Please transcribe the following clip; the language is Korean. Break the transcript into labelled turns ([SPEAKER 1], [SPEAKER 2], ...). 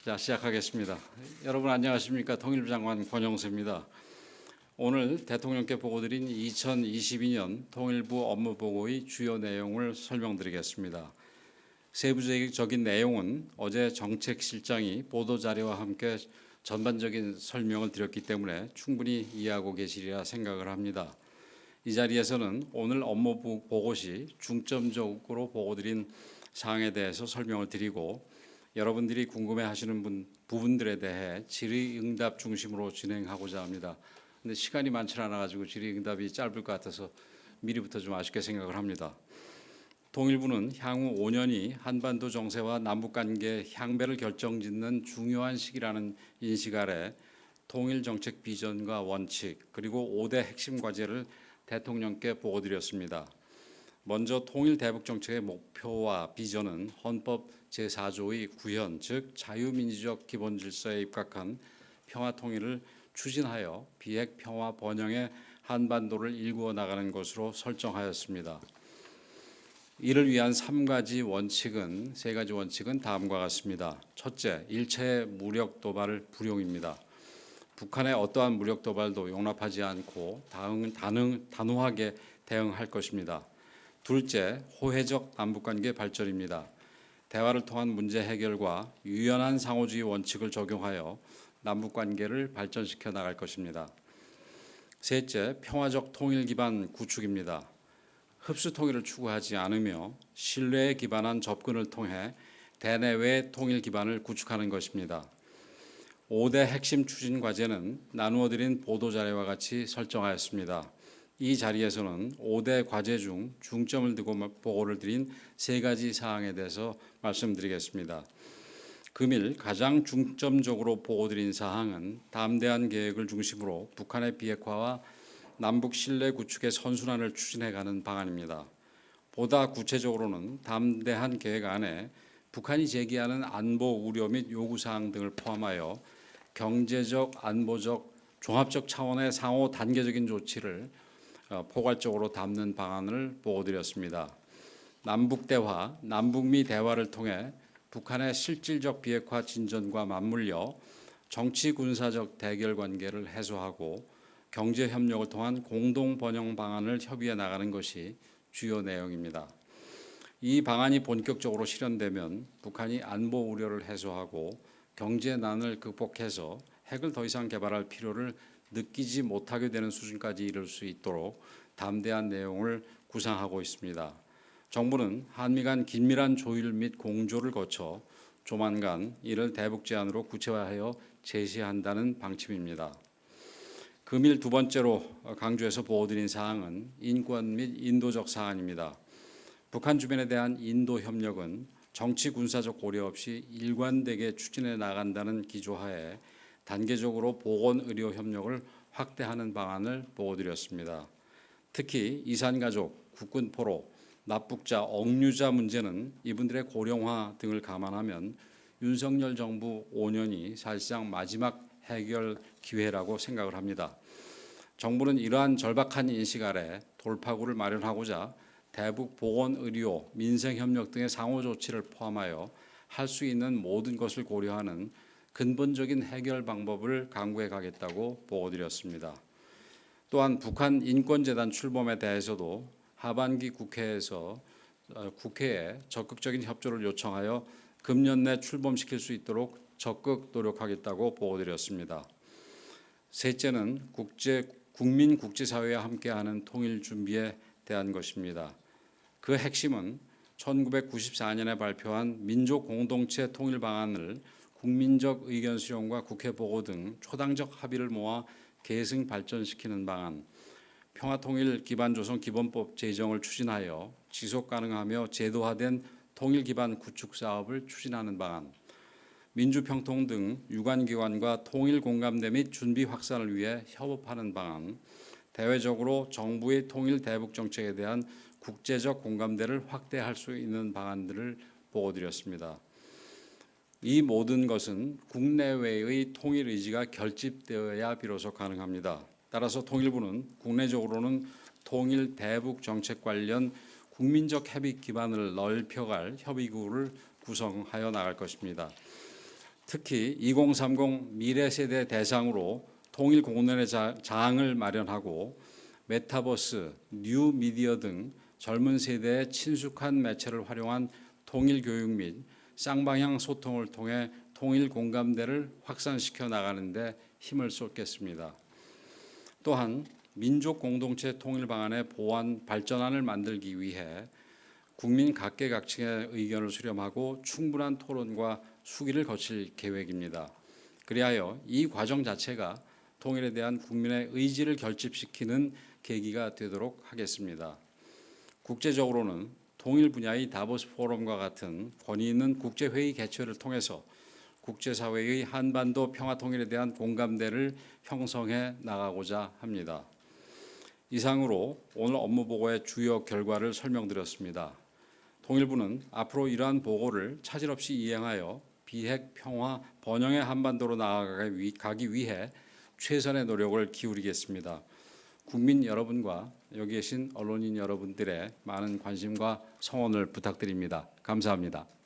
[SPEAKER 1] 자, 시작하겠습니다. 여러분 안녕하십니까? 통일부 장관 권영세입니다. 오늘 대통령께 보고드린 2022년 통일부 업무보고의 주요 내용을 설명드리겠습니다. 세부적인 내용은 어제 정책실장이 보도자료와 함께 전반적인 설명을 드렸기 때문에 충분히 이해하고 계시리라 생각을 합니다. 이 자리에서는 오늘 업무보고 시 중점적으로 보고드린 사항에 대해서 설명을 드리고 여러분들이 궁금해하시는 부분들에 대해 질의응답 중심으로 진행하고자 합니다. 근데 시간이 많지 않아가지고 질의응답이 짧을 것 같아서 미리부터 좀 아쉽게 생각을 합니다. 통일부는 향후 5년이 한반도 정세와 남북관계 향배를 결정짓는 중요한 시기라는 인식 아래 통일 정책 비전과 원칙 그리고 5대 핵심 과제를 대통령께 보고드렸습니다. 먼저 통일 대북 정책의 목표와 비전은 헌법 제4조의 구현, 즉 자유민주적 기본 질서에 입각한 평화 통일을 추진하여 비핵 평화 번영의 한반도를 일구어 나가는 것으로 설정하였습니다. 이를 위한 세 가지 원칙은 다음과 같습니다. 첫째, 일체의 무력 도발 불용입니다. 북한의 어떠한 무력 도발도 용납하지 않고 단호하게 대응할 것입니다. 둘째, 호혜적 남북관계 발전입니다. 대화를 통한 문제 해결과 유연한 상호주의 원칙을 적용하여 남북관계를 발전시켜 나갈 것입니다. 셋째, 평화적 통일 기반 구축입니다. 흡수 통일을 추구하지 않으며 신뢰에 기반한 접근을 통해 대내외 통일 기반을 구축하는 것입니다. 5대 핵심 추진 과제는 나누어 드린 보도자료와 같이 설정하였습니다. 이 자리에서는 5대 과제 중 중점을 두고 보고를 드린 세 가지 사항에 대해서 말씀드리겠습니다. 금일 가장 중점적으로 보고드린 사항은 담대한 계획을 중심으로 북한의 비핵화와 남북 신뢰 구축의 선순환을 추진해가는 방안입니다. 보다 구체적으로는 담대한 계획 안에 북한이 제기하는 안보 우려 및 요구사항 등을 포함하여 경제적, 안보적, 종합적 차원의 상호 단계적인 조치를 포괄적으로 담는 방안을 보고드렸습니다. 남북대화, 남북미 대화를 통해 북한의 실질적 비핵화 진전과 맞물려 정치 군사적 대결 관계를 해소하고 경제 협력을 통한 공동 번영 방안을 협의해 나가는 것이 주요 내용입니다. 이 방안이 본격적으로 실현되면 북한이 안보 우려를 해소하고 경제 난을 극복해서 핵을 더 이상 개발할 필요를 느끼지 못하게 되는 수준까지 이를 수 있도록 담대한 내용을 구상하고 있습니다. 정부는 한미 간 긴밀한 조율 및 공조를 거쳐 조만간 이를 대북 제안으로 구체화하여 제시한다는 방침입니다. 금일 두 번째로 강조해서 보고드린 사항은 인권 및 인도적 사안입니다. 북한 주변에 대한 인도 협력은 정치 군사적 고려 없이 일관되게 추진해 나간다는 기조하에 단계적으로 보건 의료 협력을 확대하는 방안을 보고드렸습니다. 특히 이산가족, 국군 포로, 납북자, 억류자 문제는 이분들의 고령화 등을 감안하면 윤석열 정부 5년이 사실상 마지막 해결 기회라고 생각을 합니다. 정부는 이러한 절박한 인식 아래 돌파구를 마련하고자 대북 보건 의료, 민생 협력 등의 상호 조치를 포함하여 할 수 있는 모든 것을 고려하는 근본적인 해결 방법을 강구해 가겠다고 보고드렸습니다. 또한 북한 인권재단 출범에 대해서도 하반기 국회에 적극적인 협조를 요청하여 금년 내 출범시킬 수 있도록 적극 노력하겠다고 보고드렸습니다. 셋째는 국민 국제사회와 함께하는 통일 준비에 대한 것입니다. 그 핵심은 1994년에 발표한 민족공동체 통일 방안을 국민적 의견 수용과 국회 보고 등 초당적 합의를 모아 계승 발전시키는 방안, 평화통일 기반 조성 기본법 제정을 추진하여 지속가능하며 제도화된 통일 기반 구축 사업을 추진하는 방안, 민주평통 등 유관기관과 통일 공감대 및 준비 확산을 위해 협업하는 방안, 대외적으로 정부의 통일 대북 정책에 대한 국제적 공감대를 확대할 수 있는 방안들을 보고드렸습니다. 이 모든 것은 국내외의 통일 의지가 결집되어야 비로소 가능합니다. 따라서 통일부는 국내적으로는 통일 대북 정책 관련 국민적 협의 기반을 넓혀갈 협의구를 구성하여 나갈 것입니다. 특히 2030 미래 세대 대상으로 통일 공론의 장을 마련하고 메타버스, 뉴 미디어 등 젊은 세대의 친숙한 매체를 활용한 통일 교육 및 쌍방향 소통을 통해 통일 공감대를 확산시켜 나가는 데 힘을 쏟겠습니다. 또한 민족 공동체 통일 방안의 보완 발전안을 만들기 위해 국민 각계각층의 의견을 수렴하고 충분한 토론과 수기를 거칠 계획입니다. 그리하여 이 과정 자체가 통일에 대한 국민의 의지를 결집시키는 계기가 되도록 하겠습니다. 국제적으로는 통일 분야의 다보스 포럼과 같은 권위 있는 국제회의 개최를 통해서 국제사회의 한반도 평화 통일에 대한 공감대를 형성해 나가고자 합니다. 이상으로 오늘 업무보고의 주요 결과를 설명드렸습니다. 통일부는 앞으로 이러한 보고를 차질 없이 이행하여 비핵 평화 번영의 한반도로 나아가기 위해 최선의 노력을 기울이겠습니다. 국민 여러분과 여기 계신 언론인 여러분들의 많은 관심과 성원을 부탁드립니다. 감사합니다.